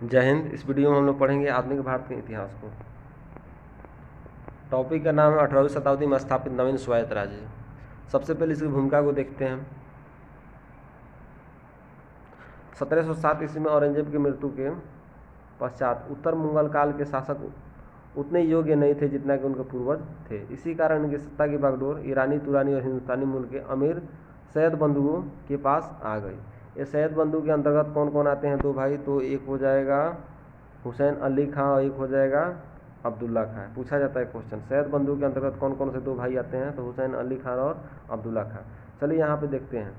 जय हिंद। इस वीडियो में हम लोग पढ़ेंगे आधुनिक भारत के इतिहास को। टॉपिक का नाम है 18वीं शताब्दी में स्थापित नवीन स्वायत्त राज्य। सबसे पहले इसकी भूमिका को देखते हैं। 1707 ईस्वी में औरंगजेब की मृत्यु के पश्चात उत्तर मुगल काल के शासक उतने योग्य नहीं थे जितना कि उनके पूर्वज थे। इसी कारण इनकी सत्ता की बागडोर ईरानी, तुरानी और हिंदुस्तानी मूल के अमीर सैयद बंधुओं के पास आ गई। ये सैयद बंधु के अंतर्गत कौन कौन आते हैं? दो भाई, तो एक हो जाएगा हुसैन अली खां और एक हो जाएगा अब्दुल्ला खां। पूछा जाता है क्वेश्चन, सैयद बंधु के अंतर्गत कौन कौन से दो भाई आते हैं? तो हुसैन अली खां और अब्दुल्ला खां। चलिए यहाँ पे देखते हैं।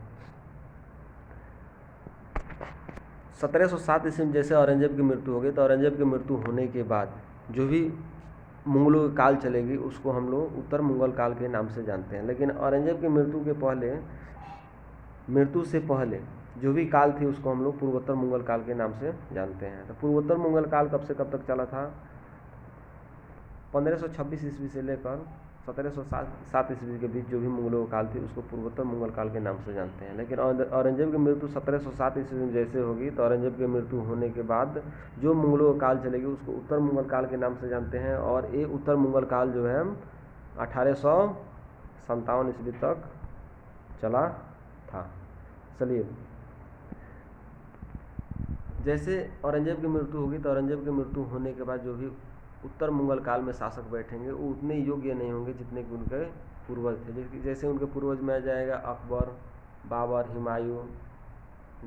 1707 ईस्वी में जैसे औरंगजेब की मृत्यु हो गई, तो औरंगजेब की मृत्यु होने के बाद जो भी मुगलों की काल चलेगी उसको हम लोग उत्तर मुगल काल के नाम से जानते हैं। लेकिन औरंगजेब की मृत्यु से पहले जो भी काल थी उसको हम लोग पूर्वोत्तर मुगल काल के नाम से जानते हैं। तो पूर्वोत्तर मुगल काल कब से कब तक चला था? 1526 ईस्वी से लेकर 1707 ईस्वी के बीच जो भी मुगलों काल थी उसको पूर्वोत्तर मुगल काल के नाम से जानते हैं। लेकिन औरंगजेब की मृत्यु 1707 ईस्वी में जैसे होगी, तो औरंगजेब की मृत्यु होने के बाद जो मुगलों काल चलेगी उसको उत्तर मुगल काल के नाम से जानते हैं। और ये उत्तर मुगल काल जो है 1857 ईस्वी तक चला था। चलिए, जैसे औरंगजेब की मृत्यु होगी, तो औरंगजेब की मृत्यु होने के बाद जो भी उत्तर मुगल काल में शासक बैठेंगे वो उतने योग्य नहीं होंगे जितने कि उनके पूर्वज थे। जैसे उनके पूर्वज में आ जाएगा अकबर, बाबर, हुमायूं,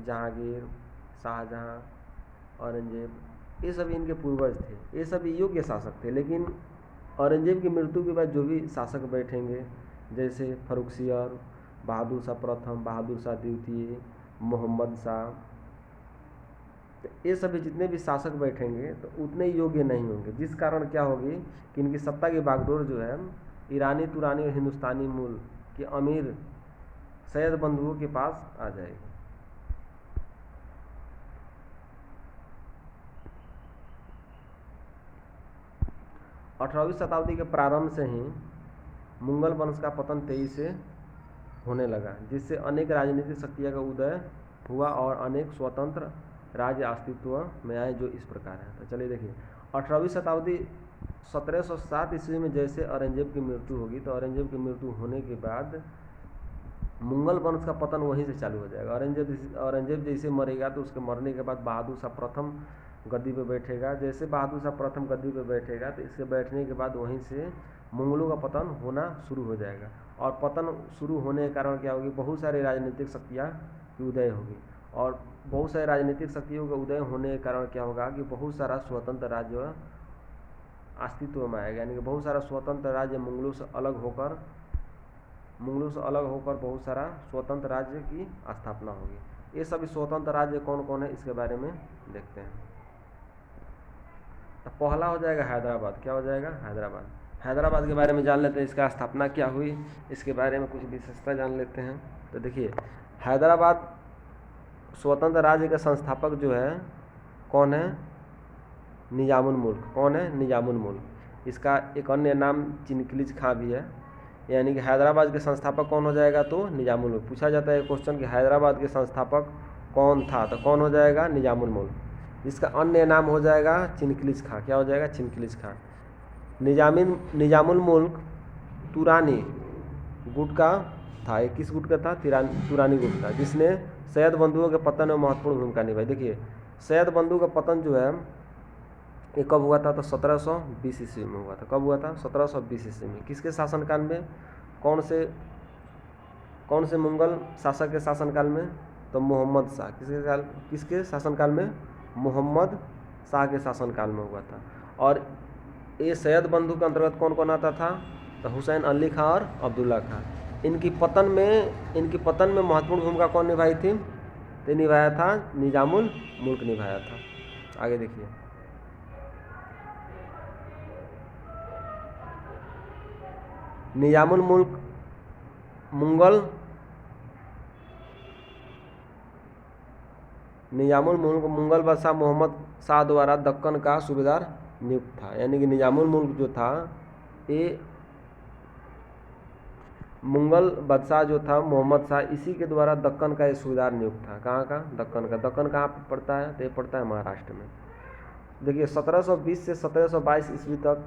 जहांगीर, शाहजहां, औरंगजेब, ये सभी इनके पूर्वज थे। ये सभी योग्य शासक थे। लेकिन औरंगजेब की मृत्यु के बाद जो भी शासक बैठेंगे, जैसे फर्रुखसियर, बहादुर शाह प्रथम, बहादुर शाह द्वितीय, मोहम्मद शाह, तो ये सभी जितने भी शासक बैठेंगे तो उतने योग्य नहीं होंगे। जिस कारण क्या होगी कि इनकी सत्ता की बागडोर जो है ईरानी, तुरानी और हिंदुस्तानी मूल के अमीर सैयद बंधुओं के पास आ जाएगी। अठारहवीं शताब्दी के प्रारंभ से ही मुगल वंश का पतन तेजी से होने लगा, जिससे अनेक राजनीतिक शक्तियों का उदय हुआ और अनेक स्वतंत्र राज्य अस्तित्व में आए, जो इस प्रकार है। तो चलिए देखिए, 18वीं शताब्दी 1707 ईस्वी में जैसे औरंगजेब की मृत्यु होगी, तो औरंगजेब की मृत्यु होने के बाद मुगल वंश का पतन वहीं से चालू हो जाएगा। औरंगजेब जैसे मरेगा तो उसके मरने के बाद बहादुर शाह प्रथम गद्दी पे बैठेगा। जैसे बहादुर शाह प्रथम गद्दी पे बैठेगा तो इसके बैठने के बाद वहीं से मुगलों का पतन होना शुरू हो जाएगा। और पतन शुरू होने के कारण क्या होगी, बहुत सारी राजनीतिक शक्तियाँ की उदय होगी। और बहुत सारे राजनीतिक शक्तियों के उदय होने के कारण क्या होगा कि बहुत सारा स्वतंत्र राज्य अस्तित्व में आएगा। यानी कि बहुत सारा स्वतंत्र राज्य मुगलों से अलग होकर बहुत सारा स्वतंत्र राज्य की स्थापना होगी। ये सभी स्वतंत्र राज्य कौन कौन है इसके बारे में देखते हैं। तो पहला हो जाएगा हैदराबाद। क्या हो जाएगा? हैदराबाद। हैदराबाद के बारे में जान लेते हैं, इसका स्थापना क्या हुई, इसके बारे में कुछ विशेषता जान लेते हैं। तो देखिए, हैदराबाद स्वतंत्र राज्य के संस्थापक जो है कौन है? निजामुल मुल्क। कौन है? निजामुल मुल्क। इसका एक अन्य नाम चिनकिलिज खां भी है। यानी कि हैदराबाद के संस्थापक कौन हो जाएगा? तो निजामुल मुल्क। पूछा जाता है क्वेश्चन कि हैदराबाद के संस्थापक कौन था, तो कौन हो जाएगा? निजामुल मुल्क। इसका अन्य नाम हो जाएगा चिनकिलिज खां। क्या हो जाएगा? चिनकिलिज खां। निजामुल मुल्क तुरानी गुट का था। ये किस गुट का था? तुरानी गुट का, जिसने सैयद बंधुओं के पतन में महत्वपूर्ण भूमिका निभाई। देखिए, सैयद बंधु का पतन जो है ये कब हुआ था? तो 1720 ईस्वी में हुआ था। कब हुआ था? 1720 ईस्वी में। किसके शासनकाल में? कौन से मुगल शासक के शासनकाल में? तो मोहम्मद शाह। किसके शासनकाल में? मोहम्मद शाह के शासनकाल में हुआ था। और ये सैयद बंधु के अंतर्गत कौन कौन आता था? तो हुसैन अली खां और अब्दुल्ला खां। इनकी पतन में महत्वपूर्ण भूमिका कौन निभाई थी? तो निभाया था निजामुल मुल्क निभाया था। आगे देखिए, निजामुल मुल्क मुगल बादशाह मोहम्मद शाह द्वारा दक्कन का सूबेदार नियुक्त था। यानी कि निजामुल मुल्क जो था ये मुगल बादशाह जो था मोहम्मद शाह, इसी के द्वारा दक्कन का ये सूबेदार नियुक्त था। कहाँ का? दक्कन का। दक्कन कहाँ पर पड़ता है? तो ये पड़ता है महाराष्ट्र में। देखिए 1720 से 1722 ईस्वी तक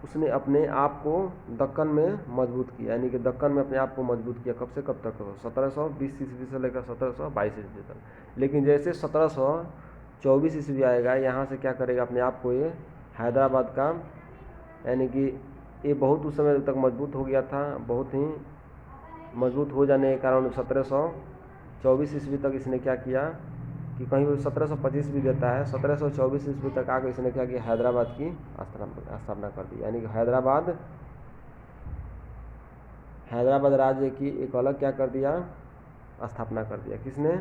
उसने अपने आप को दक्कन में मजबूत किया, यानी कि दक्कन में अपने आप को मजबूत किया। कब से कब तक? 1720 ईस्वी से लेकर 1722 ईस्वी तक। लेकिन जैसे 1724 ईस्वी आएगा, यहाँ से क्या करेगा अपने आप को ये हैदराबाद का, यानी कि ये बहुत उस समय तक मजबूत हो गया था। बहुत ही मजबूत हो जाने के कारण 1724 ईस्वी तक इसने क्या किया कि कहीं भी 1725 भी देता है, 1724 ईस्वी तक आकर इसने क्या किया, हैदराबाद की स्थापना कर दी। यानी कि हैदराबाद राज्य की एक अलग क्या कर दिया, स्थापना कर दिया। किसने?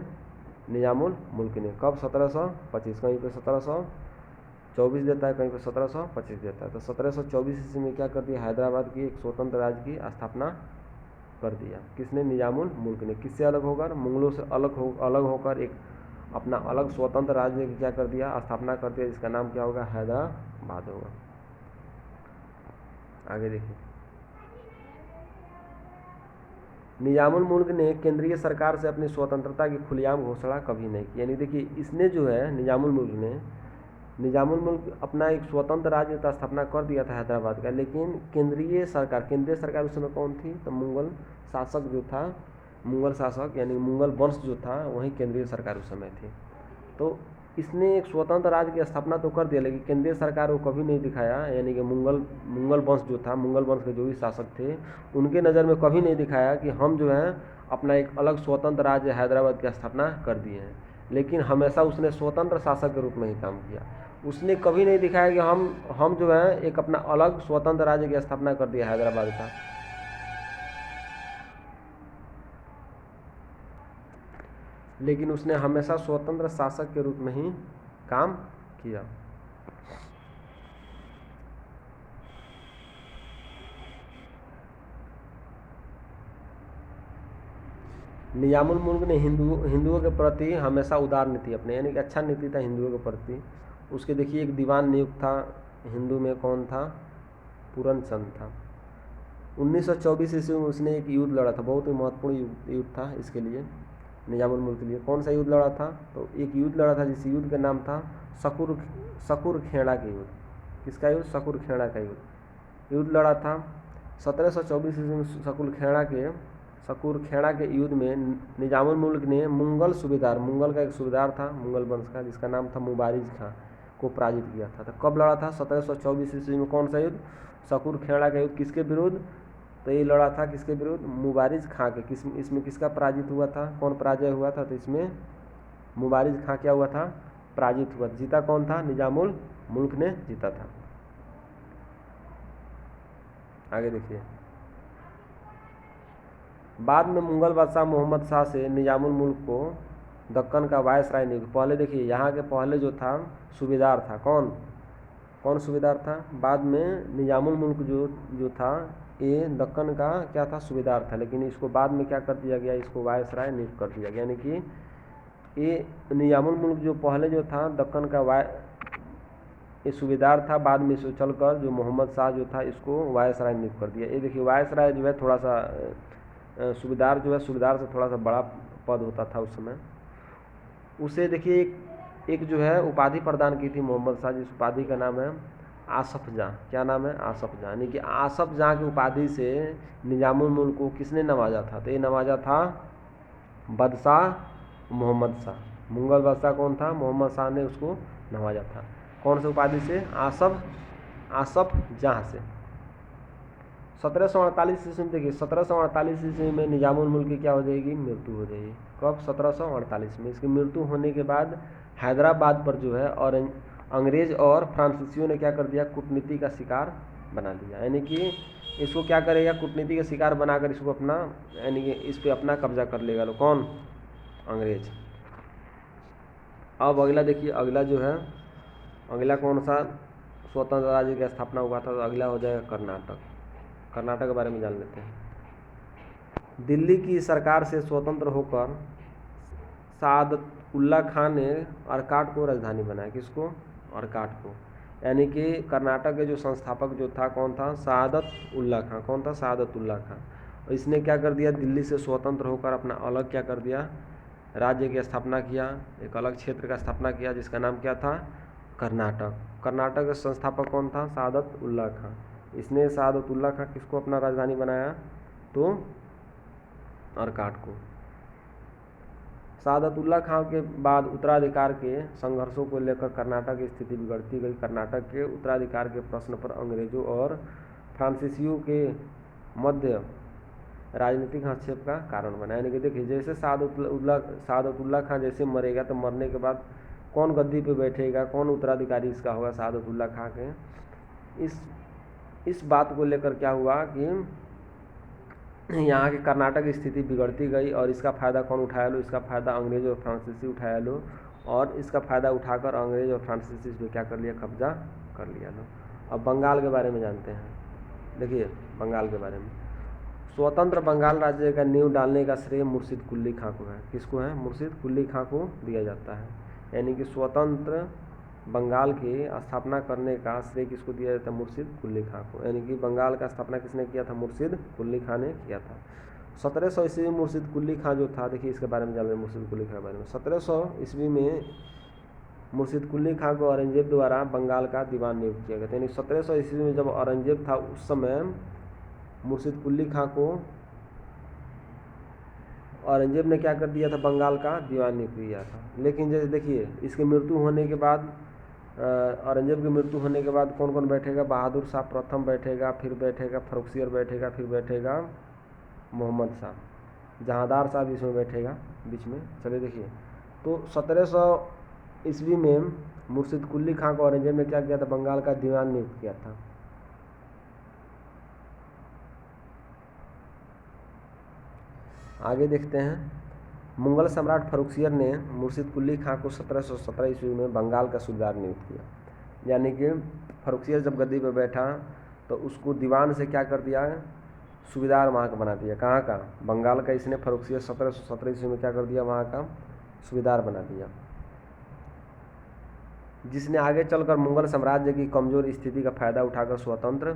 निजामुल मुल्क ने। कब? 1725। कहीं पे 1724 देता है, कहीं पे 1725 देता है। तो 1724 ईस्वी में क्या कर दिया, हैदराबाद की एक स्वतंत्र राज्य की स्थापना कर दिया। किसने? निजामुल मुल्क ने। किससे अलग होकर? मुगलों से अलग होकर एक अपना अलग स्वतंत्र राज्य की क्या कर दिया, स्थापना कर दिया, जिसका नाम क्या होगा, हैदराबाद होगा। आगे देखिए, निजामुल मुल्क ने केंद्रीय सरकार से अपनी स्वतंत्रता की खुलेआम घोषणा कभी नहीं की। यानी देखिए, इसने जो है निजामुल मुल्क अपना एक स्वतंत्र राज्य का स्थापना कर दिया था हैदराबाद का, लेकिन केंद्रीय सरकार उस समय कौन थी? तो मुगल शासक यानी मुगल वंश जो था, वही केंद्रीय सरकार उस समय थी। तो इसने एक स्वतंत्र राज्य की स्थापना तो कर दिया, लेकिन केंद्रीय सरकार को कभी नहीं दिखाया। यानी कि मुगल वंश जो था, मुगल वंश के जो भी शासक थे, उनके नज़र में कभी नहीं दिखाया कि हम जो है अपना एक अलग स्वतंत्र राज्य हैदराबाद की स्थापना कर दिए हैं। लेकिन हमेशा उसने स्वतंत्र शासक के रूप में ही काम किया। उसने कभी नहीं दिखाया कि हम जो है एक अपना अलग स्वतंत्र राज्य की स्थापना कर दिया हैदराबाद का। लेकिन उसने हमेशा स्वतंत्र शासक के रूप में ही काम किया। निजामुल मुल्क ने हिंदुओं के प्रति हमेशा उदार नीति अपने, यानी कि अच्छा नीति था हिंदुओं के प्रति। उसके देखिए एक दीवान नियुक्त था हिंदू में, कौन था? पूरन चंद था। 1924 ईस्वी में उसने एक युद्ध लड़ा था, बहुत ही महत्वपूर्ण युद्ध था इसके लिए, निजामुल मुल्क के लिए। कौन सा युद्ध लड़ा था? तो एक युद्ध लड़ा था जिस युद्ध का नाम था सकुर खेड़ा के युद्ध। किसका युद्ध? सकुर खेड़ा का युद्ध लड़ा था 1724 ईस्वी में। सकुर खेड़ा के युद्ध में निजामुल मुल्क ने मुगल का एक सूबेदार था मुगल वंश का, जिसका नाम था मुबारिज खां, को पराजित किया था। तो कब लड़ा था? 1724 ईस्वी में। कौन सा युद्ध? सकुर खेड़ा का युद्ध। किसके विरुद्ध? तो ये लड़ा था किसके विरुद्ध? मुबारिज खां के। इसमें किसका पराजित हुआ था? कौन पराजय हुआ था? तो इसमें मुबारिज खां क्या हुआ था? पराजित हुआ। जीता कौन था? निजामुल मुल्क ने जीता था। आगे देखिए, बाद में मुगल बादशाह मोहम्मद शाह से निजामुल मुल्क को दक्कन का वायसराय नियुक्त। पहले देखिए, यहाँ के पहले जो था सूबेदार था, कौन सूबेदार था? बाद में निजामुल मुल्क जो था, ये दक्कन का क्या था? सूबेदार था। लेकिन इसको बाद में क्या कर दिया गया? इसको वायसराय नियुक्त कर दिया गया। यानी कि ये निजामुल मुल्क जो पहले जो था दक्कन का ये सूबेदार था, बाद में इसको चलकर जो मोहम्मद शाह जो था, इसको वायसराय नियुक्त कर दिया। ये देखिए, वायसराय जो है थोड़ा सा सूबेदार से थोड़ा सा बड़ा पद होता था उस समय। उसे देखिए एक जो है उपाधि प्रदान की थी मोहम्मद शाह, जिस उपाधि का नाम है आसफ जां। क्या नाम है? आसफ जां। यानी कि आसफ जां की उपाधि से निजामुल मुल्क को किसने नवाजा था? तो ये नवाजा था बादशाह मोहम्मद शाह। मुगल बादशाह कौन था? मोहम्मद शाह ने उसको नवाजा था। कौन से उपाधि से? आसफ जां से। 1748 ईस्वी में देखिए, 1748 ईस्वी में निजामुल मुल्क की क्या हो जाएगी? मृत्यु हो जाएगी। कब? 1748 में। इसकी मृत्यु होने के बाद हैदराबाद पर जो है और अंग्रेज और फ्रांसीसियों ने क्या कर दिया? कूटनीति का शिकार बना दिया। यानी कि इसको क्या करेगा? कूटनीति का शिकार बनाकर इसको अपना, यानी कि इस पे अपना कब्जा कर लेगा लोग। कौन? अंग्रेज। अब अगला देखिए, अगला जो है, अगला कौन सा स्वतंत्र राज्य की स्थापना हुआ था? तो अगला हो जाएगा कर्नाटक के बारे में जान लेते हैं। दिल्ली की सरकार से स्वतंत्र होकर सादतउल्ला खान ने अर्काट को राजधानी बनाया। किसको? अर्काट को। यानी कि कर्नाटक के जो संस्थापक जो था, कौन था? सादतउल्ला खां। कौन था? सादतउल्ला खां। और इसने क्या कर दिया? दिल्ली से स्वतंत्र होकर अपना अलग क्या कर दिया? राज्य की स्थापना किया, एक अलग क्षेत्र का स्थापना किया, जिसका नाम क्या था? कर्नाटक। कर्नाटक का संस्थापक कौन था? सादत उल्ला खां। इसने सादत उल्ला खां किसको अपना राजधानी बनाया? तो अर्काट को। सादत उल्ला खां के बाद उत्तराधिकार के संघर्षों को लेकर कर्नाटक की स्थिति बिगड़ती गई। कर्नाटक के उत्तराधिकार के प्रश्न पर अंग्रेजों और फ्रांसीसियों के मध्य राजनीतिक हस्तक्षेप का कारण बना। यानी कि देखिए, जैसे सादत उल्ला खां जैसे मरेगा तो मरने के बाद कौन गद्दी पे बैठेगा, कौन उत्तराधिकारी इसका होगा? सादत उल्ला खां के। इस बात को लेकर क्या हुआ कि यहाँ की कर्नाटक की स्थिति बिगड़ती गई और इसका फ़ायदा कौन उठाया लो? इसका फ़ायदा अंग्रेज और फ्रांसीसी उठाया लो और इसका फ़ायदा उठाकर अंग्रेज और फ्रांसीसी पे क्या कर लिया? कब्जा कर लिया लो। अब बंगाल के बारे में जानते हैं। देखिए बंगाल के बारे में, स्वतंत्र बंगाल राज्य का नींव डालने का श्रेय मुर्शिद कुली खां को है। किसको है? मुर्शिद कुली खां को दिया जाता है। यानी कि स्वतंत्र बंगाल की स्थापना करने का श्रेय किसको दिया जाता है? मुर्शिद कुली खां को। यानी कि बंगाल का स्थापना किसने किया था? मुर्शिद कुली खां ने किया था। 1700 ईस्वी में मुर्शिद कुली खां जो था, देखिए इसके बारे में जान रहे हैं मुर्शिद कुली खां के बारे में। 1700 ईस्वी में मुर्शिद कुली खां को औरंगजेब द्वारा बंगाल का दीवान नियुक्त किया गया था। यानी 1700 ईस्वी में जब औरंगजेब था उस समय मुर्शिद कुली खां को औरंगजेब ने क्या कर दिया था? बंगाल का दीवान नियुक्त किया था। लेकिन जैसे देखिए, इसकी मृत्यु होने के बाद, औरंगजेब की मृत्यु होने के बाद कौन कौन बैठेगा? बहादुर शाह प्रथम बैठेगा, फिर बैठेगा फर्रुखसियर बैठेगा, फिर बैठेगा मोहम्मद शाह, जहांदार शाह भी इसमें बैठेगा बीच में। चलिए देखिए, तो 1700 ईस्वी में मुर्शिद कुली खां को औरंगजेब ने क्या किया था? बंगाल का दीवान नियुक्त किया था। आगे देखते हैं, मुगल सम्राट फर्रुखसियर ने मुर्शिद कुली खां को 1717 ईस्वी में बंगाल का सूबेदार नियुक्त किया। यानी कि फर्रुखसियर जब गद्दी पर बैठा तो उसको दीवान से क्या कर दिया? सूबेदार वहाँ का बना दिया। कहाँ का? बंगाल का। इसने फर्रुखसियर 1717 ईस्वी में क्या कर दिया? वहाँ का सूबेदार बना दिया, जिसने आगे चलकर मुगल साम्राज्य की कमजोर स्थिति का फायदा उठाकर स्वतंत्र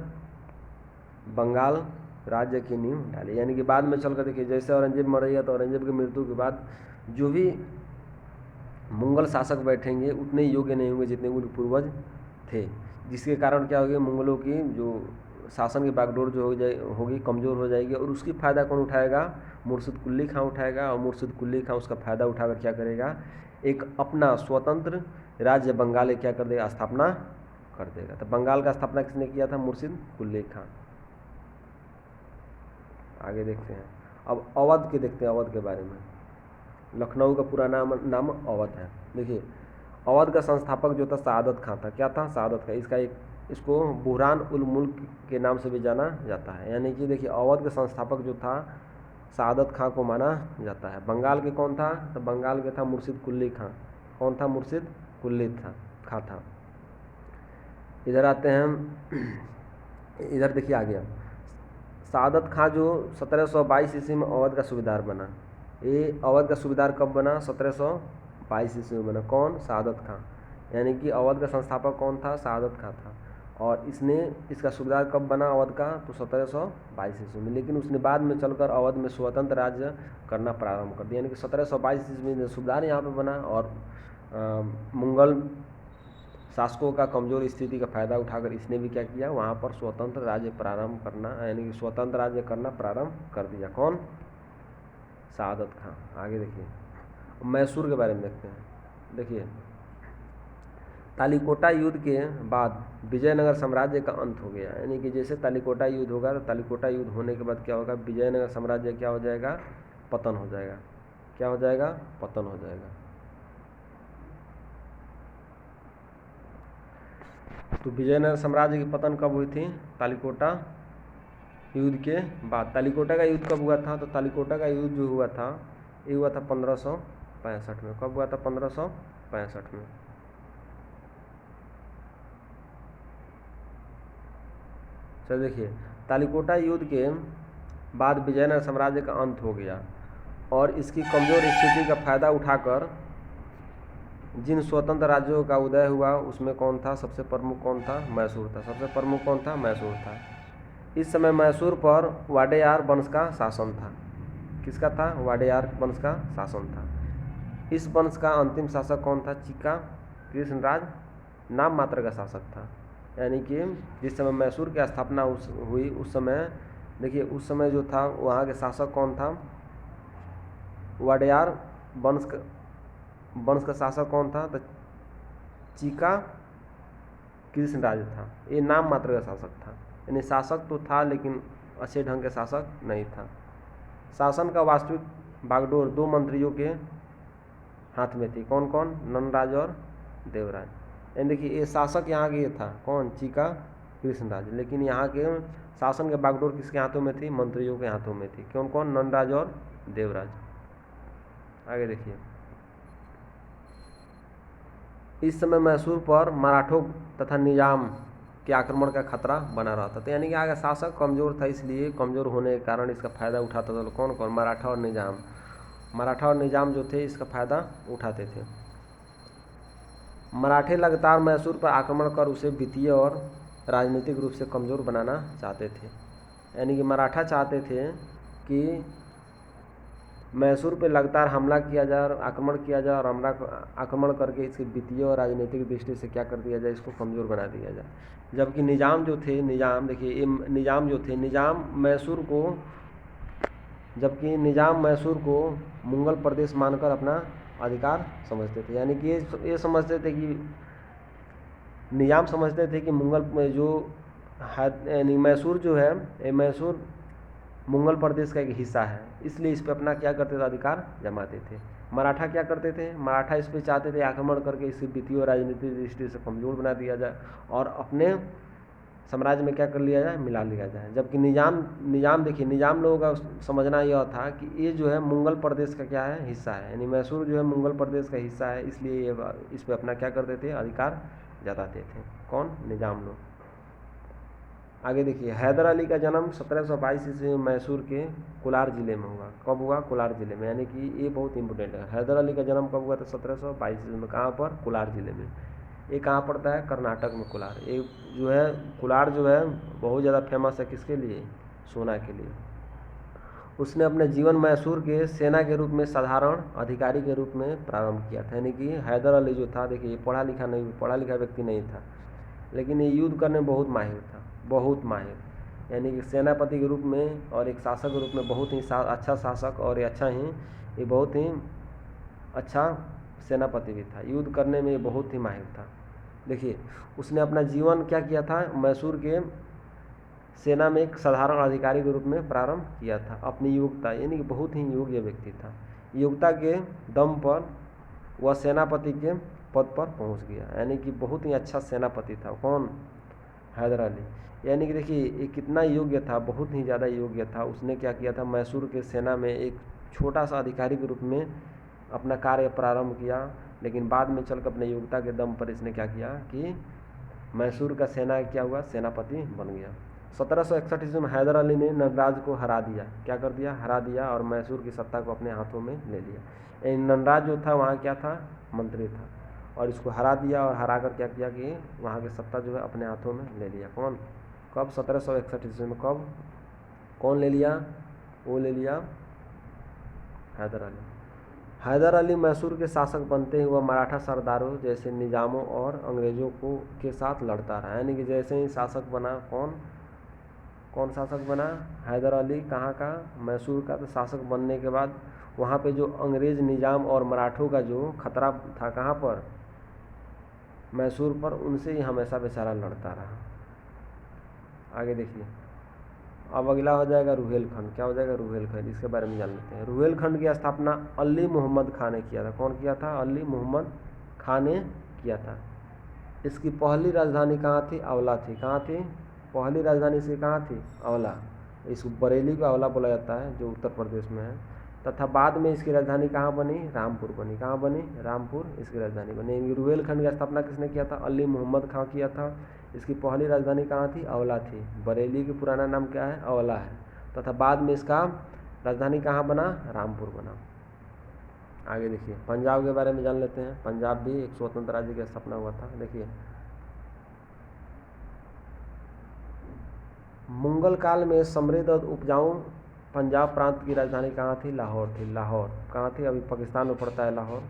बंगाल राज्य की नींव डाली। यानी कि बाद में चलकर देखिए, जैसे औरंगजेब मर गया तो औरंगजेब की मृत्यु के बाद जो भी मुगल शासक बैठेंगे उतने योग्य नहीं होंगे जितने उनके पूर्वज थे, जिसके कारण क्या होगी? मुगलों की जो शासन की बागडोर जो होगी कमज़ोर हो जाएगी और उसकी फ़ायदा कौन उठाएगा? मुर्शिद कुली खां उठाएगा। और मुर्शिद कुली खां उसका फ़ायदा उठाकर क्या करेगा? एक अपना स्वतंत्र राज्य बंगाल क्या कर देगा? स्थापना कर देगा। तो बंगाल का स्थापना किसने किया था? मुर्शिद कुली खां। आगे देखते हैं, अब अवध के देखते हैं, अवध के बारे में। लखनऊ का पूरा नाम अवध है। देखिए, अवध का संस्थापक जो था सादत खां था। क्या था? सादत खां। इसको बुरहान उल मुल्क के नाम से भी जाना जाता है। यानी कि देखिए, अवध का संस्थापक जो था सादत खां को माना जाता है। बंगाल के कौन था? तो बंगाल के था मुर्शिद कुली खां। कौन था? मुर्शिद कुली खां था। इधर आते हैं, इधर देखिए आ गया, सादत खां जो 1722 ईस्वी में अवध का सूबेदार बना। ये अवध का सूबेदार कब बना? 1722 ईस्वी में बना। कौन? सादत खां। यानी कि अवध का संस्थापक कौन था? सादत खां था। और इसका सूबेदार कब बना अवध का? तो 1722 ईस्वी में। लेकिन उसने बाद में चलकर अवध में स्वतंत्र राज्य करना प्रारंभ कर दिया। यानी कि 1722 ईस्वी में सूबेदार यहाँ पर बना और मुगल शासकों का कमज़ोर स्थिति का फायदा उठाकर इसने भी क्या किया? वहाँ पर स्वतंत्र राज्य प्रारंभ करना, यानी कि स्वतंत्र राज्य करना प्रारंभ कर दिया। कौन? सादत खां। आगे देखिए, मैसूर के बारे में देखते हैं। देखिए, तालीकोटा युद्ध के बाद विजयनगर साम्राज्य का अंत हो गया। यानी कि जैसे तालीकोटा युद्ध होगा तो तालीकोटा युद्ध होने के बाद क्या होगा? विजयनगर साम्राज्य क्या हो जाएगा? पतन हो जाएगा। क्या हो जाएगा? पतन हो जाएगा। तो विजयनगर साम्राज्य की पतन कब हुई थी? तालीकोटा युद्ध के बाद। तालीकोटा का युद्ध कब हुआ था? तो तालीकोटा का युद्ध जो हुआ था ये हुआ था 1565 में। कब हुआ था? 1565 में। चलिए देखिए, तालीकोटा युद्ध के बाद विजयनगर साम्राज्य का अंत हो गया और इसकी कमज़ोर स्थिति का फायदा उठाकर जिन स्वतंत्र राज्यों का उदय हुआ उसमें कौन था? सबसे प्रमुख कौन था? मैसूर था। सबसे प्रमुख कौन था? मैसूर था। इस समय मैसूर पर वाडेयार वंश का शासन था। किसका था? वाडेयार वंश का शासन था। इस वंश का अंतिम शासक कौन था? चिक्का कृष्णराज नाम मात्र का शासक था। यानी कि जिस समय मैसूर की स्थापना हुई उस समय देखिए, उस समय जो था वहाँ के शासक कौन था? वाडियार वंश का शासक कौन था? तो चीका कृष्णराज था। ये नाम मात्र का शासक था, यानी शासक तो था लेकिन अच्छे ढंग के शासक नहीं था। शासन का वास्तविक बागडोर दो मंत्रियों के हाथ में थी। कौन कौन? नंदराज और देवराज। यानी देखिए, ये शासक यहाँ के था कौन? चीका कृष्णराज। लेकिन यहाँ के शासन के बागडोर किसके हाथों में थी? मंत्रियों के हाथों में थी। कौन कौन? नंदराज और देवराज। आगे देखिए, इस समय मैसूर पर मराठों तथा निजाम के आक्रमण का खतरा बना रहता था। यानी कि आगे शासक कमज़ोर था, इसलिए कमज़ोर होने के कारण इसका फ़ायदा उठाता था। कौन कौन? मराठा और निजाम। मराठा और निजाम जो थे इसका फ़ायदा उठाते थे। मराठे लगातार मैसूर पर आक्रमण कर उसे वित्तीय और राजनीतिक रूप से कमज़ोर बनाना चाहते थे। यानी कि मराठा चाहते थे कि मैसूर पे लगातार हमला किया जाए और आक्रमण किया जाए, और आक्रमण करके इसकी वित्तीय और राजनीतिक दृष्टि से क्या कर दिया जाए? इसको कमज़ोर बना दिया जाए। जबकि निजाम जो थे, देखिए निजाम जो थे, जबकि निजाम मैसूर को मुगल प्रदेश मानकर अपना अधिकार समझते थे। यानी कि ये समझते थे कि निजाम समझते थे कि मुगल में जो यानी मैसूर जो है, ये मैसूर मुगल प्रदेश का एक हिस्सा है, इसलिए इस पर अपना क्या करते थे? अधिकार जमाते थे। मराठा क्या करते थे? मराठा इस पर चाहते थे आक्रमण करके इसे वित्तीय और राजनीतिक दृष्टि से कमज़ोर बना दिया जाए और अपने साम्राज्य में क्या कर लिया जाए? मिला लिया जाए। जबकि निजाम देखिए, निजाम लोगों का समझना यह था कि ये जो है मुगल प्रदेश का क्या है? हिस्सा है। यानी मैसूर जो है मुगल प्रदेश का हिस्सा है, इसलिए ये इस पर अपना क्या करते थे? अधिकार जताते थे। कौन? निजाम लोग। आगे देखिए, हैदर अली का जन्म 1722 ईस्वी में मैसूर के कोलार जिले में हुआ। कब हुआ? कोलार जिले में। यानी कि ये बहुत इंपॉर्टेंट है। हैदर अली का जन्म कब हुआ था? 1722 ईस्वी में। कहाँ पर? कोलार जिले में। ये कहाँ पड़ता है? कर्नाटक में कोलार। ये जो है कोलार जो है बहुत ज़्यादा फेमस है। किसके लिए? सोना के लिए। उसने अपने जीवन मैसूर के सेना के रूप में साधारण अधिकारी के रूप में प्रारंभ किया था। यानी कि हैदर अली जो था, देखिए पढ़ा लिखा व्यक्ति नहीं था, लेकिन ये युद्ध करने में बहुत माहिर था, बहुत माहिर। यानी कि सेनापति के रूप में और एक शासक के रूप में बहुत ही अच्छा शासक, और ये बहुत ही अच्छा सेनापति भी था। युद्ध करने में ये बहुत ही माहिर था। देखिए, उसने अपना जीवन क्या किया था? मैसूर के सेना में एक साधारण अधिकारी के रूप में प्रारंभ किया था। अपनी योग्यता, यानी कि बहुत ही योग्य व्यक्ति था, योग्यता के दम पर वह सेनापति के पद पर पहुंच गया। यानी कि बहुत ही अच्छा सेनापति था। कौन? हैदर अली। यानी कि देखिए ये कितना योग्य था, बहुत ही ज़्यादा योग्य था। उसने क्या किया था? मैसूर के सेना में एक छोटा सा अधिकारी के रूप में अपना कार्य प्रारंभ किया, लेकिन बाद में चलकर अपने योग्यता के दम पर इसने क्या किया कि मैसूर का सेना क्या हुआ? सेनापति बन गया। 1761 ईस्वी में हैदर अली ने नटराज को हरा दिया। क्या कर दिया? हरा दिया, और मैसूर की सत्ता को अपने हाथों में ले लिया। नटराज जो था वहाँ क्या था? मंत्री था, और इसको हरा दिया, और हरा कर क्या किया कि वहाँ की सत्ता जो है अपने हाथों में ले लिया। कौन? कब? 1761 ईस्वी में। कब? कौन ले लिया? वो ले लिया हैदर अली। हैदर अली मैसूर के शासक बनते ही वह मराठा सरदारों जैसे निजामों और अंग्रेज़ों के साथ लड़ता रहा। यानी कि जैसे ही शासक बना, कौन शासक बना? हैदर अली। कहाँ का? मैसूर का। तो शासक बनने के बाद वहाँ पे जो अंग्रेज़ निजाम और मराठों का जो खतरा था, कहाँ पर? मैसूर पर। उनसे ही हमेशा बेचारा लड़ता रहा। आगे देखिए, अब अगला हो जाएगा रुहेलखंड। क्या हो जाएगा? रुहेलखंड। इसके बारे में जान लेते हैं। रुहेलखंड की स्थापना अली मोहम्मद खान ने किया था। कौन किया था? अली मोहम्मद खान ने किया था। इसकी पहली राजधानी कहाँ थी? आंवला थी। कहाँ थी? पहली राजधानी इसकी कहाँ थी? आंवला। इसको बरेली को आंवला बोला जाता है, जो उत्तर प्रदेश में है। तथा बाद में इसकी राजधानी कहाँ बनी? रामपुर बनी। कहाँ बनी? रामपुर इसकी राजधानी बनी। रुहेलखंड की स्थापना किसने किया था? अली मोहम्मद खान किया था। इसकी पहली राजधानी कहाँ थी? आंवला थी। बरेली की पुराना नाम क्या है? आंवला है। तथा बाद में इसका राजधानी कहाँ बना? रामपुर बना। आगे देखिए, पंजाब के बारे में जान लेते हैं। पंजाब भी एक स्वतंत्र राज्य की स्थापना हुआ था। देखिए, मुगल काल में समृद्ध और उपजाऊ पंजाब प्रांत की राजधानी कहाँ थी? लाहौर थी। लाहौर कहाँ थी? अभी पाकिस्तान में पड़ता है लाहौर।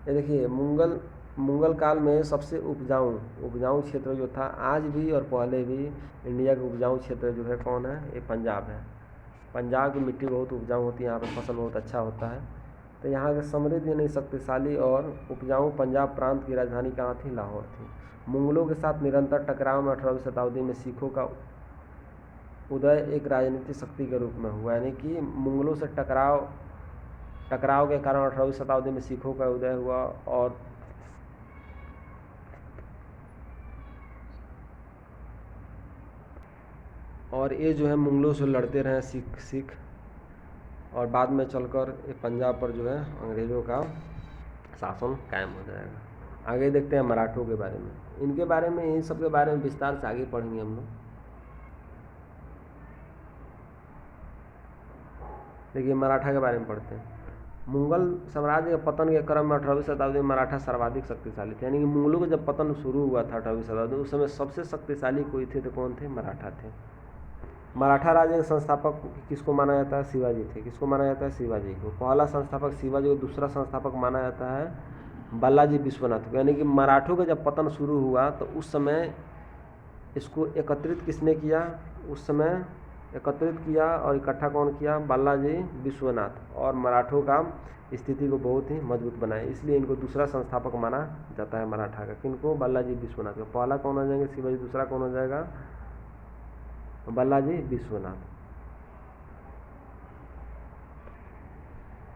ये देखिए, मुगल काल में सबसे उपजाऊ क्षेत्र जो था आज भी और पहले भी इंडिया का उपजाऊ क्षेत्र जो है कौन है, ये पंजाब है। पंजाब की मिट्टी बहुत उपजाऊ होती है, यहाँ पे फसल बहुत अच्छा होता है। तो यहाँ के समृद्ध यानी शक्तिशाली और उपजाऊ पंजाब प्रांत की राजधानी कहाँ थी, लाहौर थी। मुगलों के साथ निरंतर टकराव में 18वीं शताब्दी में सिखों का उदय एक राजनीतिक शक्ति के रूप में हुआ, यानी कि मुगलों से टकराव के कारण 18वीं शताब्दी में सिखों का उदय हुआ। और ये जो है मुगलों से लड़ते रहे सिख और बाद में चलकर ये पंजाब पर जो है अंग्रेज़ों का शासन कायम हो जाएगा। आगे देखते हैं मराठों के बारे में। इनके बारे में, इन सब के बारे में विस्तार से आगे पढ़ेंगे हम लोग। देखिए मराठा के बारे में पढ़ते हैं। मुगल साम्राज्य के पतन के क्रम में 18वीं शताब्दी में मराठा सर्वाधिक शक्तिशाली थे, यानी कि मुगलों का जब पतन शुरू हुआ था 18वीं शताब्दी, उस समय सबसे शक्तिशाली कोई थे तो कौन थे, मराठा थे। मराठा राज्य के संस्थापक किसको माना जाता है, शिवाजी थे। किसको माना जाता है, शिवाजी को। पहला संस्थापक शिवाजी को, दूसरा संस्थापक माना जाता है बालाजी विश्वनाथ को। यानी कि मराठों का जब पतन शुरू हुआ तो उस समय इसको एकत्रित किसने किया, उस समय एकत्रित किया और इकट्ठा कौन किया, बालाजी विश्वनाथ। और मराठों का स्थिति को बहुत ही मजबूत बनाया, इसलिए इनको दूसरा संस्थापक माना जाता है मराठा का। किनको, बालाजी विश्वनाथ का। पहला कौन हो जाएंगे, शिवाजी। दूसरा कौन हो जाएगा, बालाजी विश्वनाथ।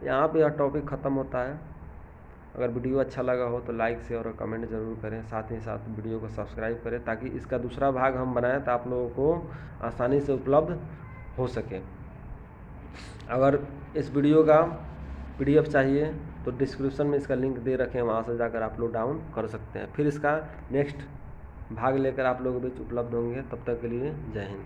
यहाँ पे यह टॉपिक ख़त्म होता है। अगर वीडियो अच्छा लगा हो तो लाइक शेयर और कमेंट ज़रूर करें। साथ ही साथ वीडियो को सब्सक्राइब करें ताकि इसका दूसरा भाग हम बनाएं तो आप लोगों को आसानी से उपलब्ध हो सके। अगर इस वीडियो का PDF चाहिए तो डिस्क्रिप्शन में इसका लिंक दे रखें, वहाँ से जाकर आप लोग डाउन कर सकते हैं। फिर इसका नेक्स्ट भाग लेकर आप लोगों के बीच उपलब्ध होंगे। तब तक के लिए जय हिंद।